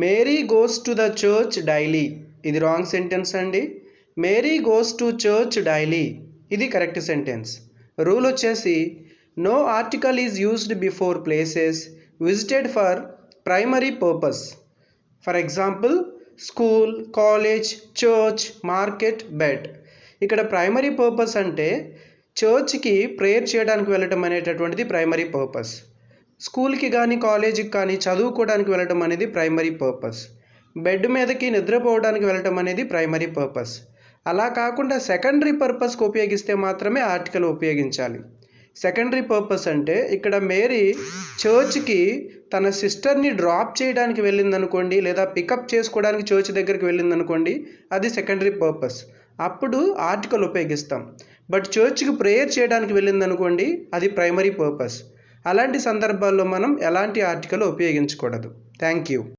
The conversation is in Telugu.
Mary goes to the church daily, ఇది రాంగ్ సెంటెన్స్ అండి. Mary goes to church daily, ఇది కరెక్ట్ సెంటెన్స్. రూల్ వచ్చేసి no article is used before places visited for primary purpose. For example school, college, church, market, bed. ఇక్కడ ప్రైమరీ పర్పస్ అంటే చర్చ్కి ప్రేయర్ చేయడానికి వెళ్ళటం అనేటటువంటిది ప్రైమరీ పర్పస్. స్కూల్కి కానీ కాలేజీకి కానీ చదువుకోవడానికి వెళ్ళటం అనేది ప్రైమరీ పర్పస్. బెడ్ మీదకి నిద్రపోవడానికి వెళ్ళటం అనేది ప్రైమరీ పర్పస్. అలా కాకుండా సెకండరీ పర్పస్కి ఉపయోగిస్తే మాత్రమే ఆర్టికల్ ఉపయోగించాలి. సెకండరీ పర్పస్ అంటే ఇక్కడ మేరీ చర్చ్కి తన సిస్టర్ని డ్రాప్ చేయడానికి వెళ్ళిందనుకోండి, లేదా పికప్ చేసుకోవడానికి చర్చ్ దగ్గరికి వెళ్ళిందనుకోండి, అది సెకండరీ పర్పస్, అప్పుడు ఆర్టికల్ ఉపయోగిస్తాం. బట్ చర్చ్కి ప్రేయర్ చేయడానికి వెళ్ళిందనుకోండి, అది ప్రైమరీ పర్పస్. అలాంటి సందర్భాల్లో మనం ఎలాంటి ఆర్టికల్ ఉపయోగించకూడదు. Thank you.